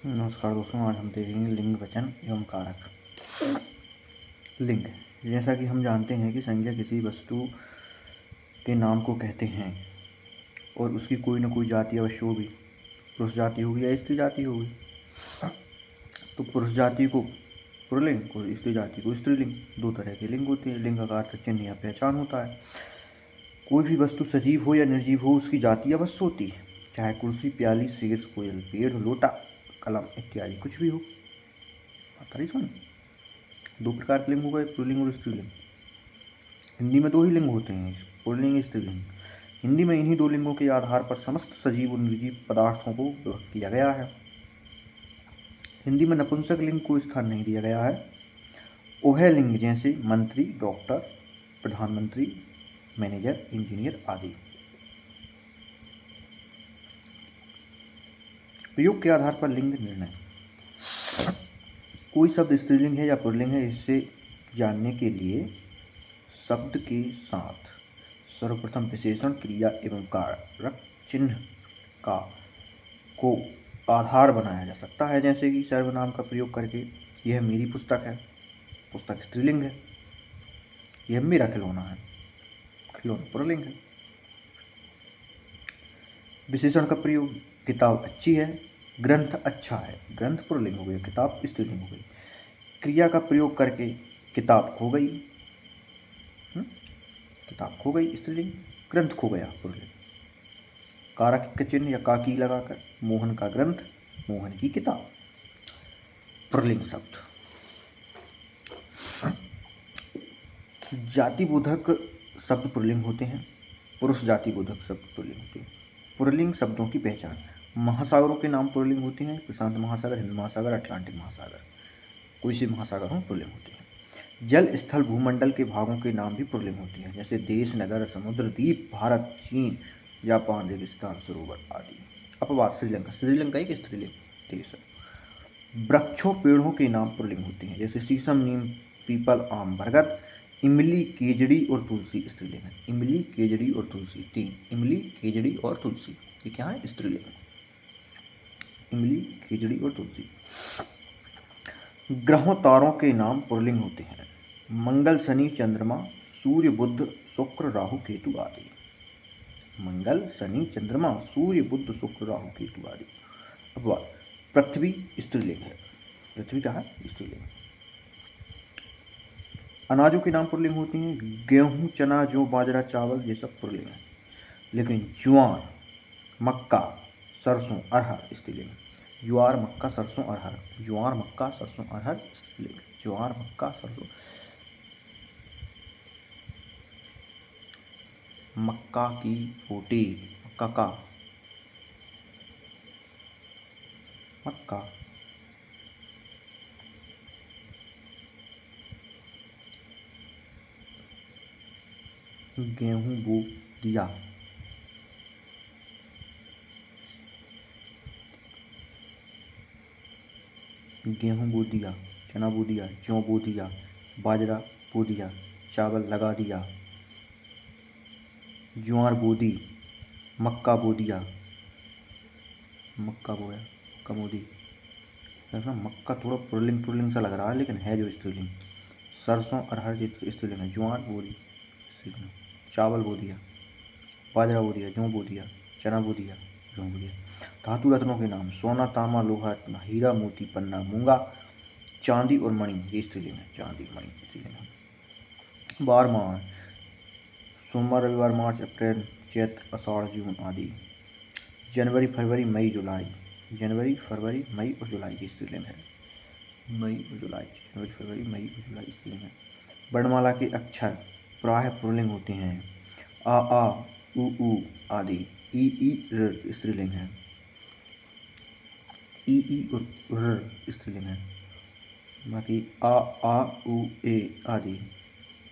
नमस्कार दोस्तों, आज हम देखेंगे लिंग, वचन एवं कारक। लिंग, जैसा कि हम जानते हैं कि संज्ञा किसी वस्तु के नाम को कहते हैं और उसकी कोई न कोई जाति अवश्य होगी। पुरुष जाति होगी या स्त्री जाति होगी। तो पुरुष जाति को पुल्लिंग और स्त्री जाति को स्त्रीलिंग, दो तरह के लिंग होते हैं। लिंग का अर्थ चिन्ह या पहचान होता है। कोई भी वस्तु सजीव हो या निर्जीव हो, उसकी जाति अवश्य होती है, चाहे कुर्सी, प्याली, शेर, कोयल, पेड़, लोटा, कलम इत्यादि कुछ भी हो। समझ, दो प्रकार के लिंग हो गए, पुल्लिंग और स्त्रीलिंग। हिंदी में दो ही लिंग होते हैं, पुल्लिंग, स्त्रीलिंग। हिंदी में इन्हीं दो लिंगों के आधार पर समस्त सजीव और निर्जीव पदार्थों को विभक्त किया गया है। हिंदी में नपुंसक लिंग को स्थान नहीं दिया गया है। उभय लिंग जैसे मंत्री, डॉक्टर, प्रधानमंत्री, मैनेजर, इंजीनियर आदि। प्रयोग के आधार पर लिंग निर्णय। कोई शब्द स्त्रीलिंग है या पुल्लिंग है, इसे जानने के लिए शब्द के साथ सर्वप्रथम विशेषण, क्रिया एवं कारक चिन्ह को आधार बनाया जा सकता है। जैसे कि सर्वनाम का प्रयोग करके, यह मेरी पुस्तक है, पुस्तक स्त्रीलिंग है। यह मेरा खिलौना है, खिलौना पुल्लिंग है। विशेषण का प्रयोग, किताब अच्छी है, ग्रंथ अच्छा है, ग्रंथ पुल्लिंग हो गई, किताब स्त्रीलिंग हो गई। क्रिया का प्रयोग करके, किताब खो गई, किताब खो गई स्त्रीलिंग, ग्रंथ खो गया पुल्लिंग। कारक के चिन्ह या काकी लगाकर, मोहन का ग्रंथ, मोहन की किताब, पुल्लिंग शब्द। जाति बोधक शब्द पुल्लिंग होते हैं, पुरुष जाति बोधक शब्द पुल्लिंग होते हैं। पुल्लिंग शब्दों की पहचान, महासागरों के नाम पुल्लिंग होते हैं, प्रशांत महासागर, हिंद महासागर, अटलांटिक महासागर। कोई से महासागर हो पुल्लिंग होते हैं। जल, स्थल, भूमंडल के भागों के नाम भी पुल्लिंग होते हैं, जैसे देश, नगर, समुद्र, द्वीप, भारत, चीन, जापान, रेगिस्तान, सरोवर आदि। अपवाद, श्रीलंका, श्रीलंका एक स्त्रीलिंग देश है। वृक्षों, पेड़ों के नाम पुल्लिंग होते हैं, जैसे शीशम, नीम, पीपल, आम, बरगद। इमली, केजड़ी और तुलसी स्त्रीलिंग है। इमली, केजड़ी और तुलसी, तीन, इमली, केजड़ी और तुलसी, ये क्या है? स्त्रीलिंग। इमली, केजड़ी और तुलसी। ग्रहों, तारों के नाम पुल्लिंग होते हैं, मंगल, शनि, चंद्रमा, सूर्य, बुध, शुक्र, राहु, केतु आदि। मंगल, शनि, चंद्रमा, सूर्य, बुध, शुक्र, राहु, केतु आदि। अपवाद, पृथ्वी स्त्रीलिंग है, पृथ्वी का है स्त्रीलिंग। अनाजों के नाम पुल्लिंग होते हैं, गेहूं, चना, जौ, बाजरा, चावल, ये सब पुल्लिंग है। लेकिन ज्वार, मक्का, सरसों, अरहर स्त्रीलिंग। ज्वार, मक्का, सरसों, अरहर, ज्वार, मक्का, सरसों, अरहर स्त्रीलिंग। ज्वार, मक्का, सरसों, मक्का की रोटी, मक्का का, मक्का। गेहूं बो दिया, गेहूं बो दिया, चना बो दिया, जौ बो दिया, बाजरा बो दिया, चावल लगा दिया, ज्वार बो दी, मक्का बो दिया, मक्का बोया, मक्का बो दी। मक्का थोड़ा पुल्लिंग पुल्लिंग सा लग रहा है, लेकिन है जो स्त्रीलिंग। सरसों, अरहर स्त्रीलिंग है। ज्वार बो दी स्त्रीलिंग, चावल बो दिया, बाजरा बो दिया, जौ बो दिया, चना बो दिया, जौ बो दिया। धातु रत्नों के नाम, सोना, तांबा, लोहा, हीरा, मोती, पन्ना, मूंगा, चांदी और मणि, ये स्त्रीलिंग है, चांदी, मणि स्त्रीलिंग है। बारहमाह, सोमवार, रविवार, मार्च, अप्रैल, चैत्र, आषाढ़, जून आदि। जनवरी, फरवरी, मई, जुलाई, जनवरी, फरवरी, मई और जुलाई की स्त्रीलिंग है। मई और जुलाई, जनवरी, फरवरी, मई और जुलाई स्त्रीलिंग है। वर्णमाला के अक्षर प्रायः पुल्लिंग होते हैं, आ, उ आदि। ई र स्त्रीलिंग है, ई और र स्त्रीलिंग है। बाकी आ, उ, ए आदि,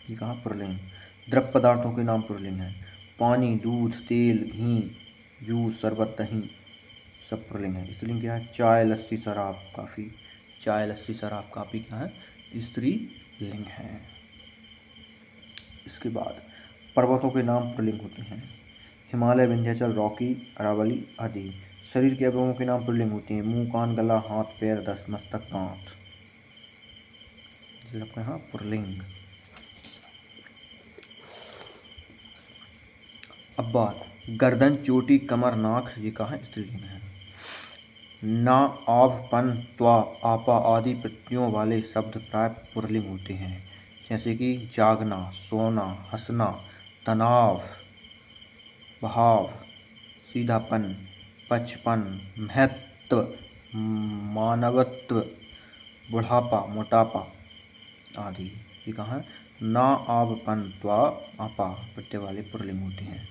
ये कहाँ पुल्लिंग। द्रव पदार्थों के नाम पुल्लिंग है, पानी, दूध, तेल, घी, जूस, शरबत, दही, सब पुल्लिंग है। स्त्रीलिंग क्या है? चाय, लस्सी, शराब, काफ़ी। चाय, लस्सी, शराब, काफ़ी क्या है? स्त्रीलिंग है। इसके बाद पर्वतों के नाम पुल्लिंग होते हैं, हिमालय, विंध्याचल, रॉकी, अरावली आदि। शरीर के अवयवों के नाम पुल्लिंग होते हैं। मुंह, कान, गला, हाथ, पैर, दस्त, मस्तक, दांत। लगता है हाँ पुल्लिंग। अब बात गर्दन, चोटी, कमर, नाक, ये कहाँ है? स्त्रीलिंग है। ना, आव, पन, त्वा, आपा आदि प्रत्ययों वाले शब्द प्राय पुल्लिंग होते हैं, जैसे कि जागना, सोना, हंसना, तनाव, भाव, सीधापन, बचपन, महत्व, मानवत्व, बुढ़ापा, मोटापा आदि। ये कहाँ है? ना, आव, पन, त्वा, आपा प्रत्यय वाले पुल्लिंग होते हैं।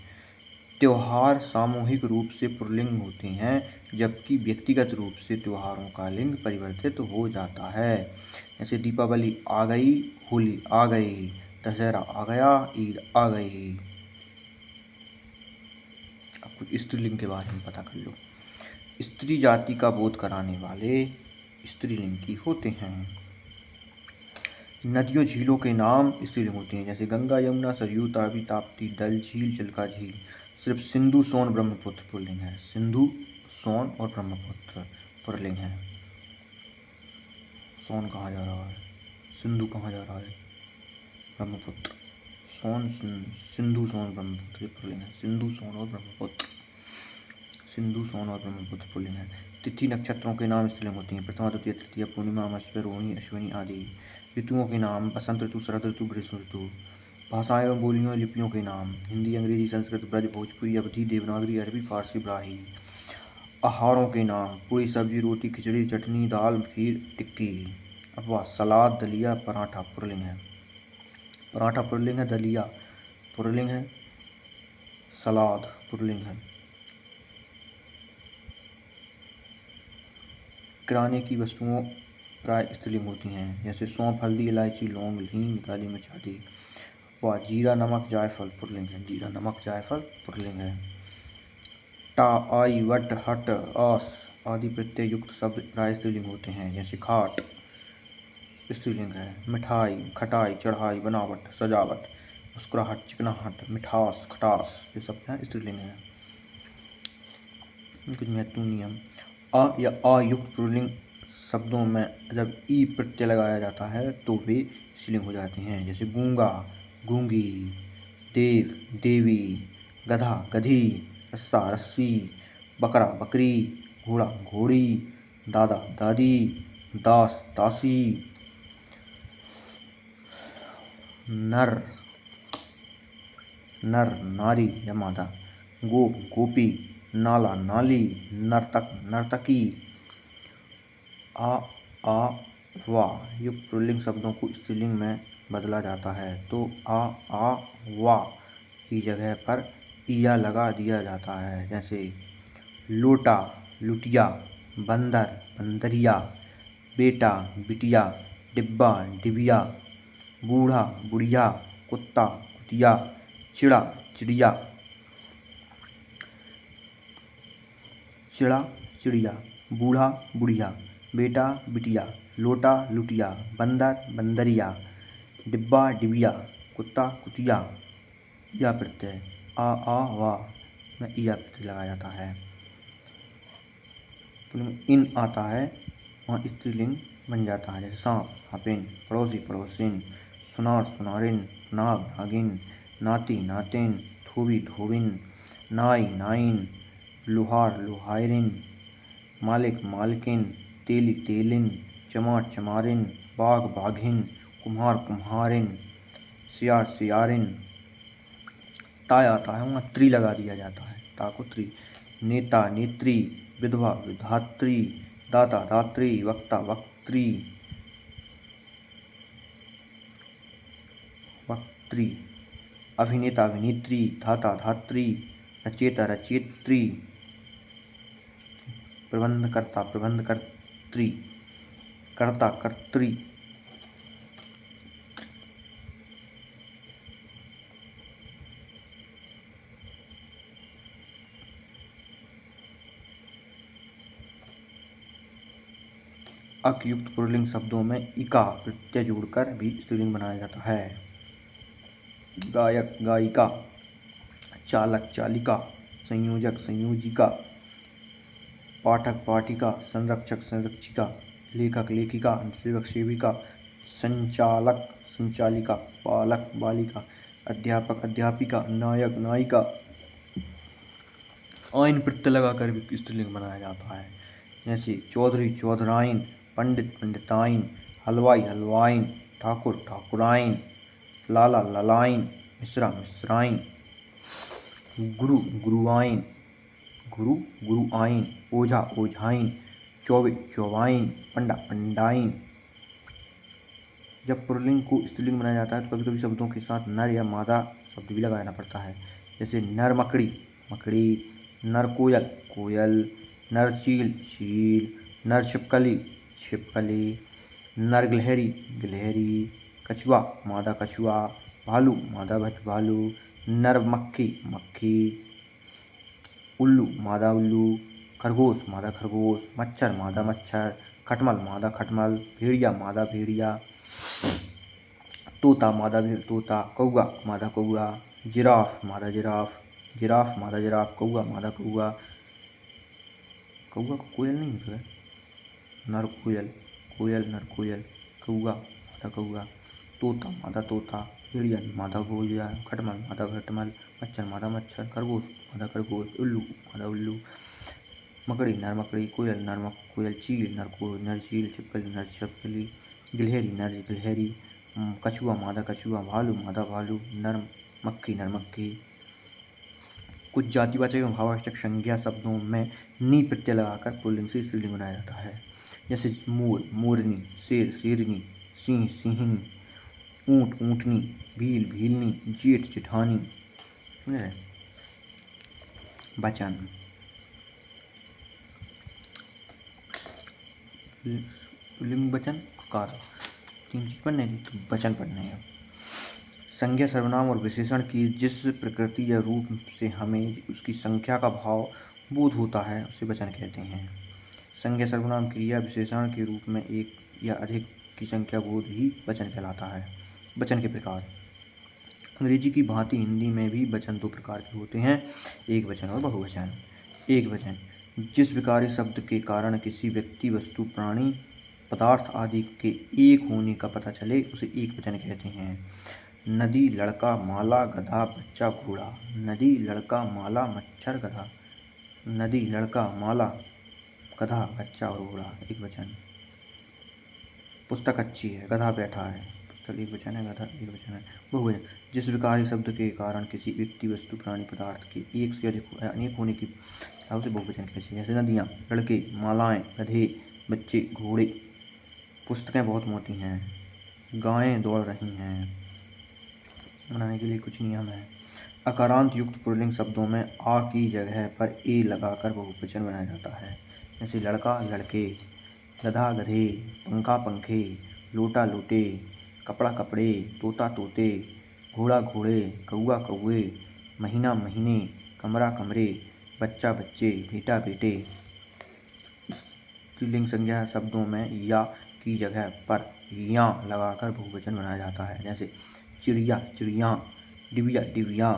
त्योहार सामूहिक रूप से पुल्लिंग होते हैं, जबकि व्यक्तिगत रूप से त्योहारों का लिंग परिवर्तित हो जाता है। जैसे दीपावली आ गई, होली आ गई, दशहरा आ गया, ईद आ गई। अब कुछ स्त्रीलिंग के बारे में पता कर लो। स्त्री जाति का बोध कराने वाले स्त्रीलिंगी होते हैं। नदियों, झीलों के नाम स्त्रीलिंग होते हैं, जैसे गंगा, यमुना, सरयू, ताप्ती, ताप्ती, डल झील, चिल्का झील। सिर्फ सिंधु, सोन, ब्रह्मपुत्र पुल्लिंग है। सिंधु, सोन और ब्रह्मपुत्र पुल्लिंग है। सोन कहाँ जा रहा है? सिंधु कहाँ जा रहा है? ब्रह्मपुत्र। सोन, सिंधु, सोन, ब्रह्मपुत्र पुल्लिंग है। सिंधु, सोन और ब्रह्मपुत्र। सिंधु, सोन और ब्रह्मपुत्र पुल्लिंग है। तिथि, नक्षत्रों के नाम स्त्रीलिंग होते हैं। प्रथमा, द्वितीय, तृतीय, पूर्णिमा, अमावस्या, रोहिणी, अश्विनी आदि। ऋतुओं के नाम बसंत ऋतु, शरद ऋतु, ग्रीष्म ऋतु। भाषाएं एवं बोलियों, लिपियों के नाम हिंदी, अंग्रेजी, संस्कृत, ब्रज, भोजपुरी, अवधी, देवनागरी, अरबी, फारसी, ब्राही। आहारों के नाम पूरी, सब्जी, रोटी, खिचड़ी, चटनी, दाल, खीर, टिक्की। अथवा सलाद, दलिया, पराठा पुल्लिंग है। पराठा पुल्लिंग है, दलिया पुल्लिंग है, सलाद पुल्लिंग है। किराने की वस्तुओं प्राय स्त्रीलिंग होती हैं, जैसे सौंफ, हल्दी, इलायची, लौंग, हींग, काली मिर्च आदि। व जीरा, नमक, जायफल पुल्लिंग है। जीरा, नमक, जायफल पुल्लिंग है। टा, आई, वट, हट, आस आदि प्रत्यय युक्त शब्द प्राय स्त्रीलिंग होते हैं, जैसे खाट स्त्रीलिंग है। मिठाई, खटाई, चढ़ाई, बनावट, सजावट, मुस्कुराहट, चिकनाहट, मिठास, खटास, ये सब क्या स्त्रीलिंग है। कुछ महत्वपूर्ण नियम। अ या आ युक्त पुल्लिंग शब्दों में जब ई प्रत्यय लगाया जाता है तो वे स्त्रीलिंग हो जाते हैं, जैसे गूंगा, गूंगी, देव, देवी, गधा, गधी, रस्सा, रस्सी, बकरा, बकरी, घोड़ा, घोड़ी, दादा, दादी, दास, दासी, नर, नर, नारी या मादा, गोप, गोपी, नाला, नाली, नर्तक, नर्तकी। आ वा युक्त पुल्लिंग शब्दों को स्त्रीलिंग में बदला जाता है तो आ वा की जगह पर इया लगा दिया जाता है, जैसे लोटा, लुटिया, बंदर, बंदरिया, बेटा, बिटिया, डिब्बा, डिबिया, बूढ़ा, बुढ़िया, कुत्ता, कुतिया, चिड़ा, चिड़िया, चिड़ा, चिड़िया, बूढ़ा, बुढ़िया, बेटा, बिटिया, लोटा, लुटिया, बंदर, बंदरिया, डिब्बा, डिबिया, कुत्ता, कुतिया। या प्रत्यय आ वा में या प्रत्यय लगाया जाता है। इन आता है वहाँ स्त्रीलिंग बन जाता है, जैसे सांप, हापिन, पड़ोसी, पड़ोसिन, सुनार, सुनारिन, नाग, नागिन, नाती, नातिन, धोबी, धोबिन, नाई, नाइन, लुहार, लुहारिन, मालिक, मालकिन, तेली, तेलिन, चमार, चमारिन, बाघ, बाघिन, कुम्हार, कुम्हारिन, सियार, सियारिन। ताय आता है वहाँ त्री लगा दिया जाता है, ता को त्री। नेता, नेत्री, विधवा, विधात्री, दाता, दात्री, वक्ता, वक्त्री, वक्त्री, अभिनेता, अभिनेत्री, धाता, धात्री, रचयिता, रचयित्री, प्रबंधकर्ता, प्रबंधकर्त्री, कर्ता, कर्त्री। अक युक्त पुल्लिंग शब्दों में इका प्रत्यय जोड़कर भी स्त्रीलिंग बनाया जाता है। गायक, गायिका, चालक, चालिका, संयोजक, संयोजिका, पाठक पाठिका, संरक्षक संरक्षिका, लेखक लेखिका, सेवक सेविका, संचालक संचालिका, बालक बालिका, अध्यापक अध्यापिका, नायक नायिका। आइन प्रत्यय लगाकर भी स्त्रीलिंग बनाया जाता है, जैसे चौधरी चौधराइन, पंडित पंडिताइन, हलवाई हलवाइन, ठाकुर ठाकुराइन, लाला ललाइन, मिश्रा मिश्राइन, गुरु गुरुआइन, गुरु गुरुआइन, ओझा ओझाइन, चौबे चौबाइन, पंडा पंडाइन। जब पुल्लिंग को स्त्रीलिंग बनाया जाता है तो कभी कभी शब्दों के साथ नर या मादा शब्द भी लगाना पड़ता है, जैसे नर मकड़ी मकड़ी, नर कोयल कोयल, नर चील चील, नर छिपकली छिपकली, नर गिलहरी गिलहरी, कछुआ मादा कछुआ, भालू मादा भालू, नर मक्खी मक्खी, उल्लू मादा उल्लू, खरगोश मादा खरगोश, मच्छर मादा मच्छर, खटमल मादा खटमल, भेड़िया मादा भेड़िया, तोता मादा तोता, कौआ मादा कौआ, जिराफ मादा जिराफ, जिराफ मादा जिराफ, कौआ मादा कौआ। कौआ को कोयल नहीं होता है, नर कोयल कोयल नर कोयल, कौआ मादा कौआ, तोता मादा तोता, भेड़िया मादा भेड़िया, खटमल मादा खटमल, मच्छर मादा मच्छर, खरगोश मादा खरगोश, उल्लू मादा उल्लू, मकड़ी नर मकड़ी, कोयल नर कोयल, चील नर चील, छिपकली नर छिपकली, गिलहरी नर गिलहरी, कछुआ मादा कछुआ, भालू मादा भालू, नर मक्खी। कुछ जातिवाचक एवं भाववाचक संज्ञा शब्दों में नी प्रत्यय लगाकर पुल्लिंग से स्त्रीलिंग बनाया जाता है, जैसे मोर मोरनी, शेर शेरनी, सिंह सिंहनी, ऊँट ऊँटनी, भील भीलनी, जेठ जेठानी। वचन लिंग वचन कारक, 3 चीज पढ़ने की, तो वचन पढ़ने हैं। संज्ञा सर्वनाम और विशेषण की जिस प्रकृति या रूप से हमें उसकी संख्या का भाव बोध होता है उसे वचन कहते हैं। संज्ञा सर्वनाम क्रिया विशेषण के रूप में एक या अधिक की संख्या बोध ही वचन कहलाता है। वचन के प्रकार, अंग्रेजी की भांति हिंदी में भी वचन 2 प्रकार के होते हैं, एक वचन और बहुवचन। एक वचन, जिस विकारी शब्द के कारण किसी व्यक्ति वस्तु प्राणी पदार्थ आदि के एक होने का पता चले उसे एक वचन कहते हैं। नदी लड़का माला गधा बच्चा घोड़ा, नदी लड़का माला मच्छर गधा, नदी लड़का माला गधा बच्चा और घोड़ा, एक वचन। पुस्तक अच्छी है, गधा बैठा है, पुस्तक एक वचन है, गधा एक वचन है। बहुवचन, जिस विकारी शब्द के कारण किसी व्यक्ति वस्तु प्राणी पदार्थ के एक से अधिक अनेक होने की उसे बहुवचन कहते हैं, जैसे नदियाँ, लड़के, मालाएं, गधे, बच्चे, घोड़े। पुस्तकें बहुत मोटी हैं, गायें दौड़ रही हैं। बनाने के लिए कुछ नियम है। अकारांत युक्त पुल्लिंग शब्दों में आ की जगह पर ए लगाकर बहुवचन बनाया जाता है, जैसे लड़का लड़के, गधा गधे, पंखा पंखे, लोटा लोटे, कपड़ा कपड़े, तोता तोते, घोड़ा घोड़े, कौआ कौए, महीना महीने, कमरा कमरे, बच्चा बच्चे, बेटा बेटे। स्त्रीलिंग संज्ञा शब्दों में या की जगह पर या लगाकर बहुवचन बनाया जाता है, जैसे चिड़िया चिड़िया, डिबिया डिबिया,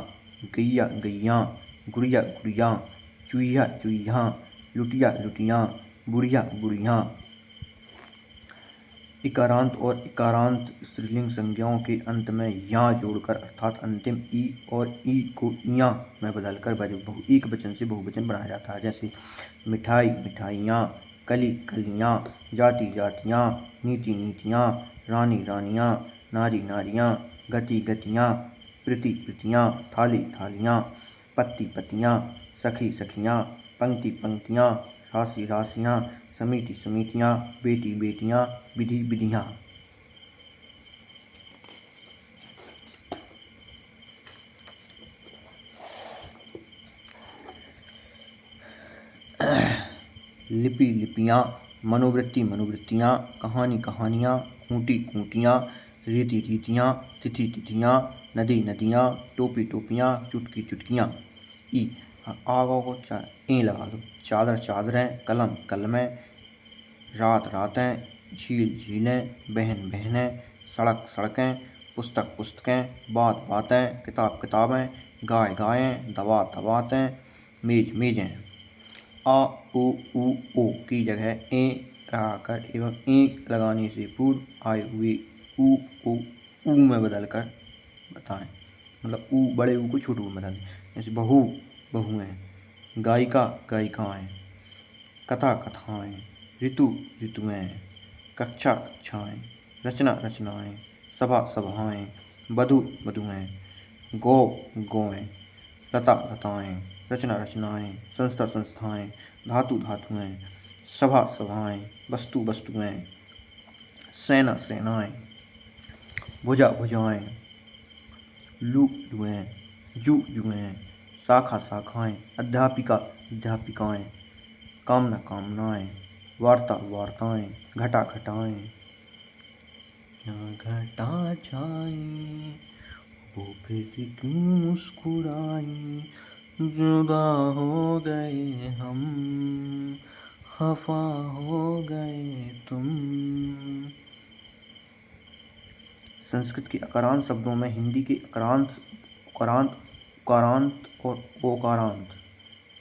गैया गैया, गुड़िया गुड़िया, चूहिया चूहिया, लुटिया लुटिया, बुढ़िया बुढ़िया। इकारांत और इकारांत स्त्रीलिंग संज्ञाओं के अंत में या जोड़कर अर्थात अंतिम ई और ई को इया में बदलकर एक वचन से बहुवचन बनाया जाता है, जैसे मिठाई मिठाइयाँ, कली कलियाँ, जाति जातियाँ, नीति नीतियाँ, रानी रानियाँ, नारी नारियाँ, गति गतियाँ, प्रीति प्रीतियाँ, थाली थालियाँ, पत्ती पत्तियाँ, सखी सखियाँ, पंक्ति पंक्तियाँ, राशि राशियाँ, समिति समितियाँ, बेटी बेटियाँ, विधि विधियाँ। लिपि लिपियाँ, मनोवृत्ति मनोवृत्तियाँ, कहानी कहानियाँ, खूंटी खूंटियाँ, रीति रीतियाँ, तिथि तिथियाँ, नदी नदियाँ, टोपी टोपियाँ, चुटकी चुटकियाँ। ई आगो को ए लगा दो, चादर चादरें, कलम कलमें, रात रातें, झील झीलें, बहन बहनें, सड़क सड़कें, पुस्तक पुस्तकें, बात बातें, किताब किताबें, गाय गायें, दवा दवातें, मेज मेजें। आ ओ उ ओ की जगह ए लगाकर एवं ए लगाने से पूर्व आए हुए उ ओ ऊ में बदलकर बताएं। मतलब ऊ बड़े ऊ को छोटे ऊ में बदल दें। जैसे बहू बहुएं, गायिका गायिकाएं, कथा कथाएं, ऋतु ऋतुएं, कक्षा कक्षाएं, रचना रचनाएं, सभा सभाएं, वधु वधुएं, गौ गौएं, लता लताएं, रचना रचनाएं, संस्था संस्थाएं, धातु धातुएं, सभा सभाएं, वस्तु वस्तुएं, सेना सेनाएं, भुजा भुजाएं, लू लुएं, जू जुएं, शाखा शाखाएं, अध्यापिका अध्यापिकाएं, कामना कामनाएं, वार्ता वार्ताएं, घटा घटाएं। घटा छाई वो फिर क्यों मुस्कुराई, जुदा हो गए हम, खफा हो गए तुम। संस्कृत के अकारांत शब्दों में हिंदी के अकारांत उकारांत उकारांत और ओकारांत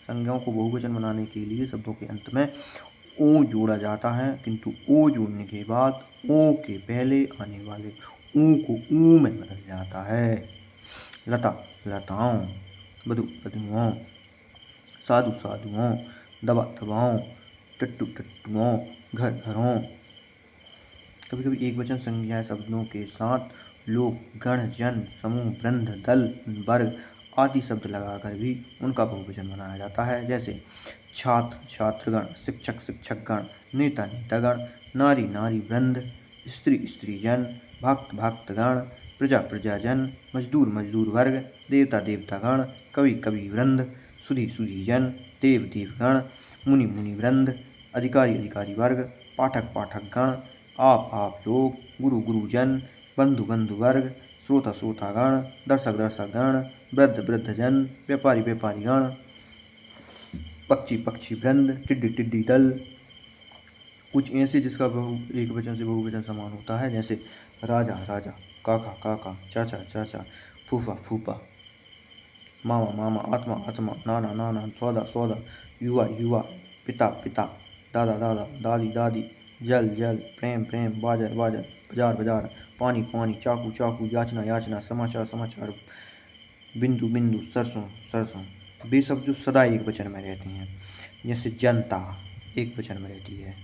संज्ञाओं को बहुवचन बनाने के लिए शब्दों के अंत में ओ जोड़ा जाता है, किंतु ओ जोड़ने के बाद ओ के पहले आने वाले ऊ को ऊ में बदल जाता है। लता लताओं, वधु वधुओं, साधु साधुओं, दवा दवाओं, टट्टू टट्टुओं, घर घरों। कभी कभी एक वचन संज्ञा शब्दों के साथ लोग, गण, जन, समूह, वृंद, दल, वर्ग आदि शब्द लगाकर भी उनका बहुवचन बनाया जाता है। जैसे छात्र छात्रगण, शिक्षक शिक्षकगण, नेता नेतागण, नारी नारी वृंद, स्त्री स्त्रीजन, भक्त भक्तगण, प्रजा प्रजाजन, मजदूर मजदूर वर्ग, देवता देवतागण, कवि कवि वृंद, सुधी सुधीजन, देव देवगण, मुनि मुनि वृंद, अधिकारी अधिकारी वर्ग, पाठक पाठकगण, आप लोग, गुरु गुरुजन, बंधु बंधु वर्ग, श्रोता श्रोतागण, दर्शक दर्शकगण, वृद्ध वृद्धजन, व्यापारी व्यापारीगण, पक्षी पक्षी वृंद, टिड्डी टिड्डी दल। कुछ ऐसे जिसका एक वचन से बहुवचन समान होता है, जैसे राजा राजा, काका काका, चाचा चाचा, फूफा फूफा, मामा मामा, आत्मा आत्मा, नाना नाना, सौदा सौदा, युवा युवा, पिता पिता, दादा दादा, दादी दादी, जल जल, प्रेम प्रेम, बाजार बाजार, बाजार बाजार, पानी पानी, चाकू चाकू, याचना याचना, समाचार समाचार, बिंदु बिंदु, सरसों सरसों। वे सब जो सदा एक वचन में रहते हैं, जैसे जनता एक वचन में रहती है,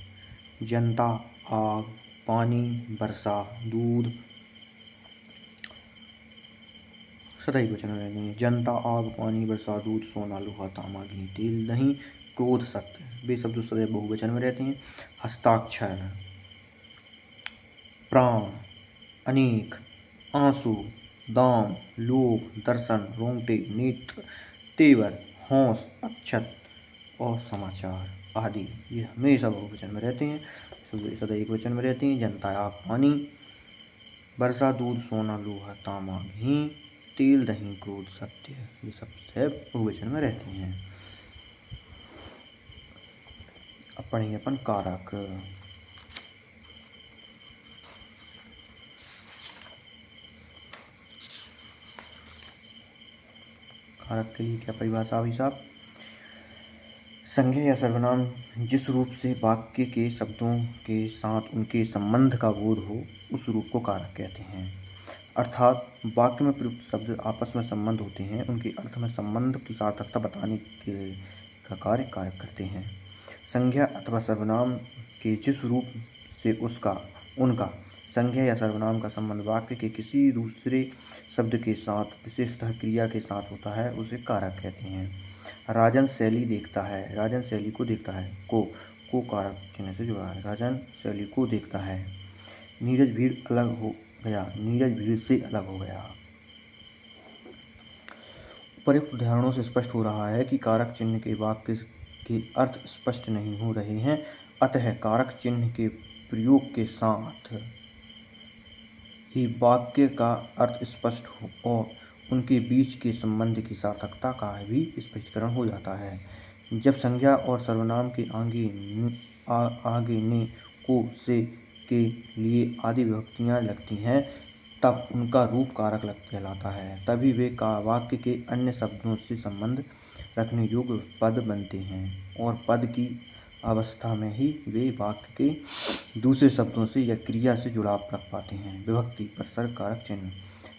जनता, आग, पानी, वर्षा, दूध सदा एक वचन में रहते हैं। जनता, आग, पानी, वर्षा, दूध, सोना, लोहा, तांबा, घी, तेल, दही, क्रोध, सत्य, वे शब्द सदैव बहुवचन में रहते हैं। हस्ताक्षर, प्राण, अनेक, आंसू, दाम, लोभ, दर्शन, रोंगटे, नेत्र, तेवर, हौस, अक्षत और समाचार आदि, ये हमेशा बहुवचन में रहते हैं, सदा एक वचन में रहते हैं। जनता, आग, पानी, वर्षा, दूध, सोना, लोहा, तांबा, घी, तेल, दही, क्रोध, सत्य, ये सब बहुवचन में रहते हैं। अब पढ़ेंगे अपन कारक। कारक के लिए क्या परिभाषा हुई साहब? संज्ञा या सर्वनाम जिस रूप से वाक्य के शब्दों के साथ उनके संबंध का बोध हो, उस रूप को कारक कहते हैं। अर्थात वाक्य में प्रयुक्त शब्द आपस में संबंध होते हैं, उनके अर्थ में संबंध की सार्थकता बताने का कार्य कारक करते हैं। संज्ञा अथवा सर्वनाम के जिस रूप से उसका उनका संज्ञा या सर्वनाम का संबंध वाक्य के किसी दूसरे शब्द के साथ, विशेषतः क्रिया के साथ होता है, उसे कारक कहते हैं। राजन शैली देखता है, राजन शैली को देखता है, को कारक चिन्ह से जुड़ा है, राजन शैली को देखता है। नीरज भीड़ अलग हो गया, नीरज भीड़ से अलग हो गया। उपयुक्त उदाहरणों से स्पष्ट हो रहा है कि कारक चिन्ह के वाक्य के अर्थ स्पष्ट नहीं हो रहे हैं, अतः कारक चिन्ह के प्रयोग के साथ ही वाक्य का अर्थ स्पष्ट हो और उनके बीच के संबंध की सार्थकता का भी स्पष्टीकरण हो जाता है। जब संज्ञा और सर्वनाम के आगे ने, को, से के लिए आदि विभक्तियाँ लगती हैं, तब उनका रूप कारक कहलाता है। तभी वे वाक्य के अन्य शब्दों से संबंध रखने योग्य पद बनते हैं और पद की अवस्था में ही वे वाक्य के दूसरे शब्दों से या क्रिया से जुड़ाव रख पाते हैं। विभक्ति परसर कारक चिन्ह।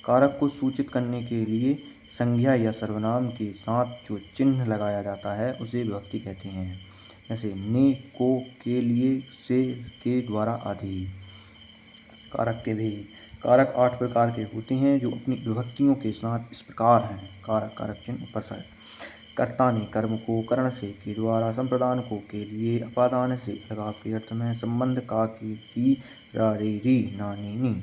कारक को सूचित करने के लिए संज्ञा या सर्वनाम के साथ जो चिन्ह लगाया जाता है उसे विभक्ति कहते हैं। जैसे ने, को, के लिए, से, के, द्वारा आदि। कारक के भी कारक 8 प्रकार के होते हैं जो अपनी विभक्तियों के साथ इस प्रकार हैं। कारक कारक चिन्ह उपसर्ग। कर्ता ने कर्म को करण से के द्वारा संप्रदान को के लिए अपादान से अलगाव के अर्थ में संबंध का की रा रे री ना नी नी।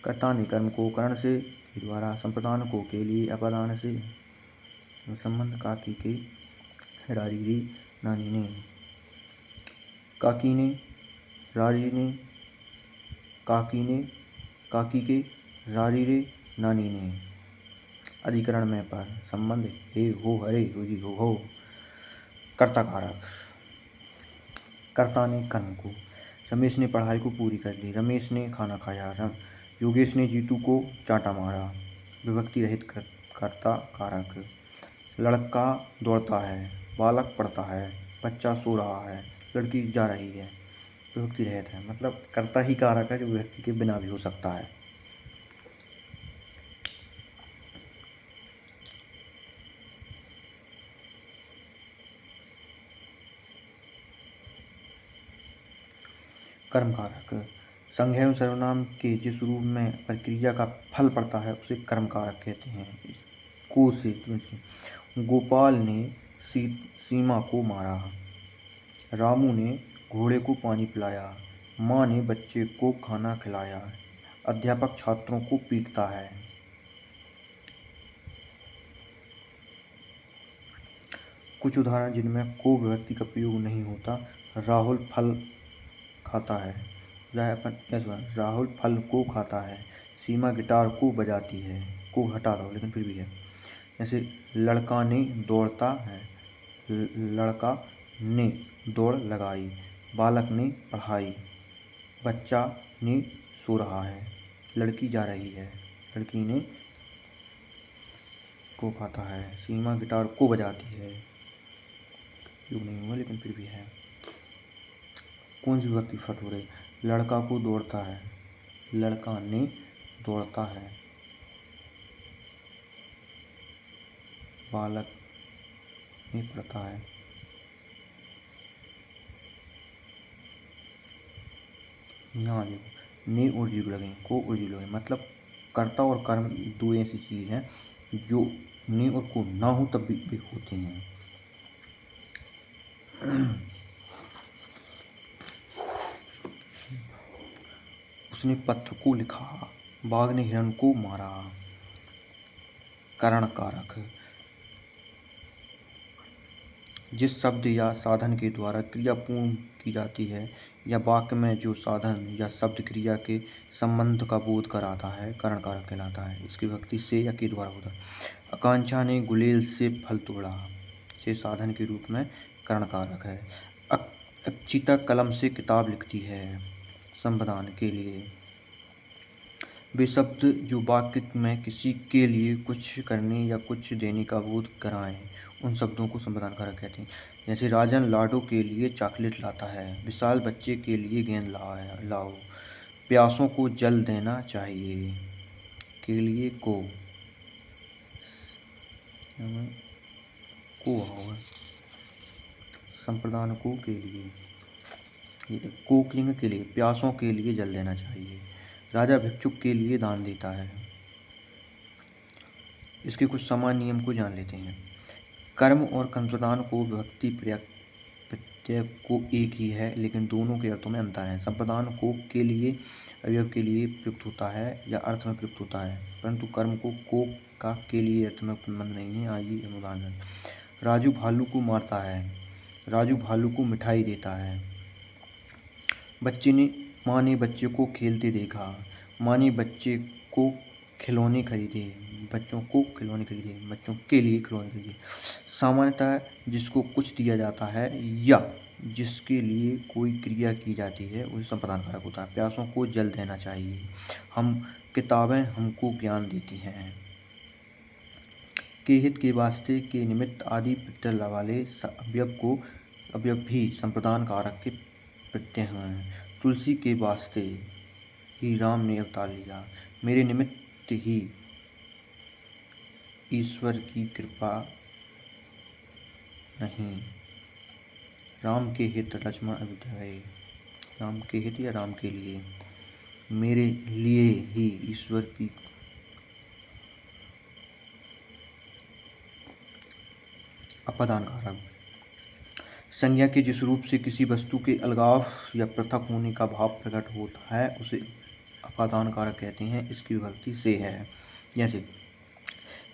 कर्ता ने कर्म को करण से के द्वारा संप्रदान को के लिए अपादान से संबंध का की के रा री री ना नी नी। काकी ने रारी ने काकी ने काकी के रारी रे नानी ने। अधिकरण में पर संबंध हे हो हरे रोजी हो। कर्ता कारक। कर्ता ने कर्म को। रमेश ने पढ़ाई को पूरी कर ली। रमेश ने खाना खाया। योगेश ने जीतू को चांटा मारा। विभक्ति रहित कर्ता कारक। लड़का दौड़ता है। बालक पढ़ता है। बच्चा सो रहा है। लड़की जा रही है। विभक्ति रहित है, मतलब कर्ता ही कारक है जो व्यक्ति के बिना भी हो सकता है। कर्म कारक। संज्ञा एवं सर्वनाम के जिस रूप में प्रक्रिया का फल पड़ता है उसे कर्म कारक कहते हैं। को से गोपाल ने सीमा को मारा। रामू ने घोड़े को पानी पिलाया। माँ ने बच्चे को खाना खिलाया। अध्यापक छात्रों को पीटता है। कुछ उदाहरण जिनमें को विभक्ति का प्रयोग नहीं होता। राहुल फल खाता है। राहुल फल को खाता है। सीमा गिटार को बजाती है। को हटा दो लेकिन फिर भी है। जैसे लड़का ने दौड़ता है। लड़का ने दौड़ लगाई। बालक ने पढ़ाई। बच्चा ने सो रहा है। लड़की जा रही है। लड़की ने को खाता है। सीमा गिटार को बजाती है। योग नहीं हुआ लेकिन फिर भी है। कौन सी विभक्ति फट हो रही? लड़का को दौड़ता है। लड़का ने दौड़ता है। बालक ने पढ़ता है। यहाँ देखो ने और जीरो लगे, को और जीरो लगे, मतलब कर्ता और कर्म दो ऐसी चीज़ हैं जो ने और को ना हो तब भी होती हैं। उसने पत्र को लिखा। बाघ ने हिरण को मारा। करण कारक। जिस शब्द या साधन के द्वारा क्रिया पूर्ण की जाती है या वाक्य में जो साधन या शब्द क्रिया के संबंध का बोध कराता है करण कारक कहलाता है। इसकी विभक्ति से या के द्वारा होता है। आकांक्षा ने गुलेल से फल तोड़ा। से साधन के रूप में करण कारक है। अक्षिता कलम से किताब लिखती है। संप्रदान के लिए। वे शब्द जो वाक्य में किसी के लिए कुछ करने या कुछ देने का बोध कराएं उन शब्दों को संप्रदान कारक कहते हैं। जैसे राजन लाडो के लिए चॉकलेट लाता है। विशाल बच्चे के लिए गेंद लाओ। प्यासों को जल देना चाहिए। के लिए को होगा। संप्रदान को के लिए कोकलिंग के लिए प्यासों के लिए जल देना चाहिए। राजा भिक्षुक के लिए दान देता है। इसके कुछ सामान्य नियम को जान लेते हैं। कर्म और कर्मप्रदान को विभक्ति प्रत्यय को एक ही है लेकिन दोनों के अर्थों में अंतर है। संप्रदान को के लिए अवयव के लिए प्रयुक्त होता है या अर्थ में प्रयुक्त होता है, परंतु कर्म को का के लिए अर्थ में संबंध नहीं है। आइए हम उदाहरण। राजू भालू को मारता है। राजू भालू को मिठाई देता है। माँ ने बच्चे को खेलते देखा। माँ ने बच्चे को खिलौने खरीदे। बच्चों के लिए खिलौने खरीदे। सामान्यतः जिसको कुछ दिया जाता है या जिसके लिए कोई क्रिया की जाती है उसे संप्रदान कारक होता है। प्यासों को जल देना चाहिए। किताबें हमको ज्ञान देती हैं। के हित के वास्ते के निमित्त आदि प्रत्यय वाले अवयव भी संप्रदान कारक के प्रत्यय हैं। तुलसी के वास्ते ही राम ने अवतार लिया, मेरे निमित्त ही ईश्वर की कृपा नहीं। राम के हित लक्ष्मण अयोध्या गए, राम के हित या राम के लिए, मेरे लिए ही ईश्वर की अपादान कारक। संज्ञा के जिस रूप से किसी वस्तु के अलगाव या पृथक होने का भाव प्रकट होता है उसे अपादान कारक कहते हैं। इसकी विभक्ति से है। जैसे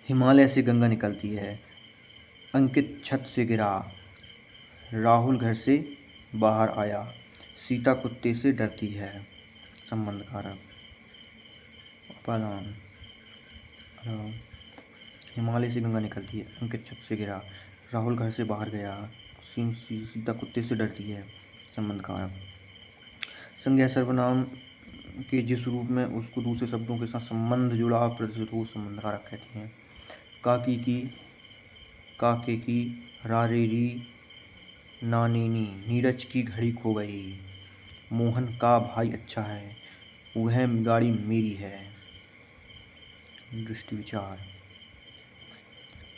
हिमालय से गंगा निकलती है, अंकित छत से गिरा, राहुल घर से बाहर आया, सीता कुत्ते से डरती है। संबंध कारक अपादान। हिमालय से गंगा निकलती है, अंकित छत से गिरा, राहुल घर से बाहर गया, सीता कुत्ते से डरती है। संबंध कारक। संज्ञा सर्वनाम के जिस रूप में उसको दूसरे शब्दों के साथ संबंध जुड़ा प्रदर्शित हो संबंध कारक कहते हैं। काकी की, काके की, रारेरी, नानेनी, नीरज की घड़ी खो गई, मोहन का भाई अच्छा है, वह गाड़ी मेरी है। दृष्टि विचार।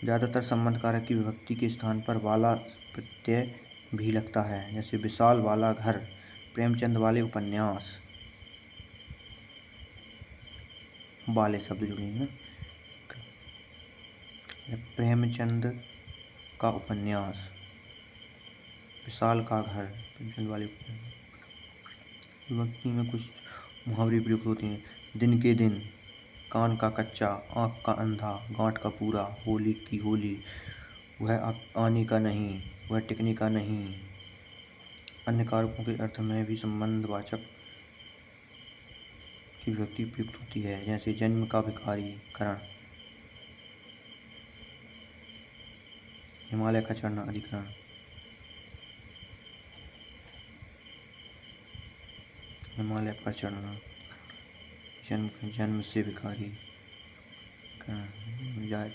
ज़्यादातर संबंध कारक की विभक्ति के स्थान पर वाला प्रत्यय भी लगता है। जैसे विशाल वाला घर, प्रेमचंद वाले उपन्यास, वाले शब्द जुड़े हैं। प्रेमचंद का उपन्यास, विशाल का घर, प्रेमचंद वाले उपन्यास। विभक्ति में कुछ मुहावरे प्रयुक्त होते हैं। दिन के दिन, कान का कच्चा, आँख का अंधा, गांठ का पूरा, होली की होली, वह आने का नहीं, वह टिकने का नहीं। अन्य कारकों के अर्थ में भी संबंधवाचक की विभक्ति प्रयुक्त होती है। जैसे जन्म का भिखारी, करण, हिमालय का चढ़ना, अधिकरण, हिमालय पर चढ़ना, जन्म से भिखारी,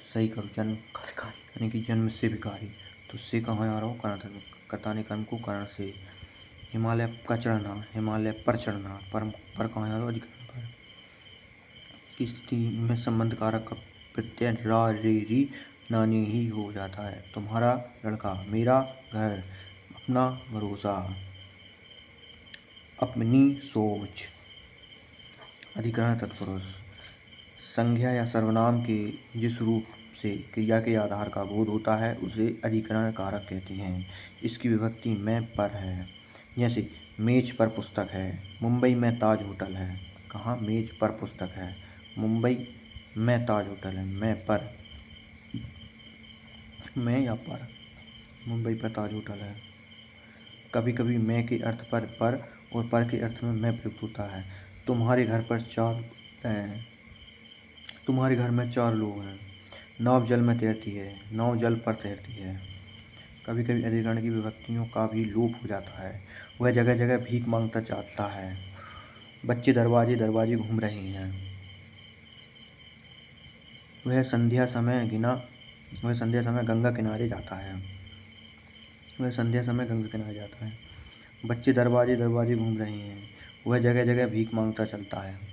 सही करो, जन्म का भिखारी यानी कि जन्म से भिखारी। तो से कहाँ आ रहा हो, कर्ण धर्म, कर्ताने कर्म को कर्ण से। हिमालय का चढ़ना, हिमालय पर चढ़ना, पर कहाँ आ रहा हो, अधिकरण पर। की स्थिति में संबंध कारक का प्रत्यय रा रे री नानी ही हो जाता है। तुम्हारा लड़का, मेरा घर, अपना भरोसा, अपनी सोच। अधिकरण तत्पुरुष। संज्ञा या सर्वनाम के जिस रूप से क्रिया के आधार का बोध होता है उसे अधिकरण कारक कहते हैं। इसकी विभक्ति में पर है। जैसे मेज पर पुस्तक है, मुंबई में ताज होटल है। कहाँ मेज पर पुस्तक है, मुंबई में ताज होटल है। मैं पर, मैं या पर, मुंबई पर ताज होटल है। कभी कभी मैं के अर्थ पर और पर के अर्थ में मैं प्रयुक्त होता है। तुम्हारे घर में 4 लोग हैं। नाव जल में तैरती है, नाव जल पर तैरती है। कभी कभी अधिकरण की विभक्तियों का भी लोप हो जाता है। वह जगह जगह भीख मांगता जाता है। बच्चे दरवाजे दरवाजे घूम रहे हैं। वह संध्या समय गंगा किनारे जाता है। बच्चे दरवाजे दरवाजे घूम रहे हैं। वह जगह जगह भीख मांगता चलता है।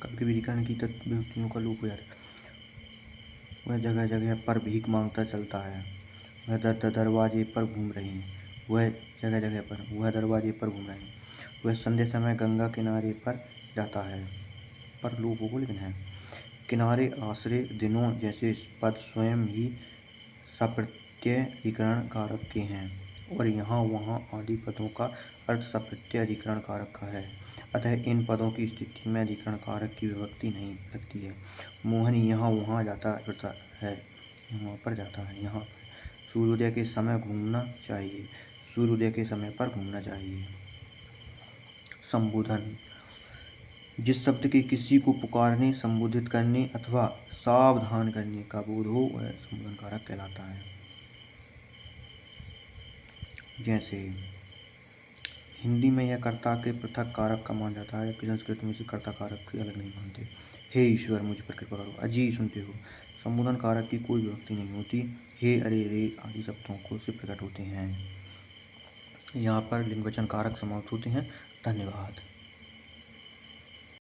कभी विधिकरण की विभक्तियों का लोप हो जाता है। वह जगह जगह पर भीख मांगता चलता है। वह दरवाजे पर घूम रहे हैं। वह दरवाजे पर घूम रहे हैं। वह संध्या समय गंगा किनारे पर जाता है। पर लोप हो लेकिन है। किनारे, आश्रय, दिनों जैसे पद स्वयं ही सप्रत्यय अधिकरण कारक के हैं। और यहाँ वहाँ आदि पदों का अर्थ सप्रत्यय अधिकरण कारक का है। अतः इन पदों की स्थिति में अधिकरण कारक की विभक्ति नहीं लगती है। मोहन यहाँ वहाँ जाता है, वहाँ पर जाता है। यहाँ सूर्योदय के समय घूमना चाहिए, सूर्योदय के समय पर घूमना चाहिए। संबोधन जिस शब्द के किसी को पुकारने, संबोधित करने अथवा सावधान करने का बोध हो वह संबोधन कारक कहलाता है। जैसे हिंदी में यह कर्ता के पृथक कारक का मान जाता है, जबकि संस्कृत में इसे कर्ता कारक के अलग नहीं मानते। हे ईश्वर मुझ पर कृपा करो, अजी सुनते हो। संबोधन कारक की कोई विभक्ति नहीं होती। हे, अरे, रे आदि शब्दों को से प्रकट होते हैं। यहाँ पर लिंग वचन कारक समाप्त होते हैं। धन्यवाद।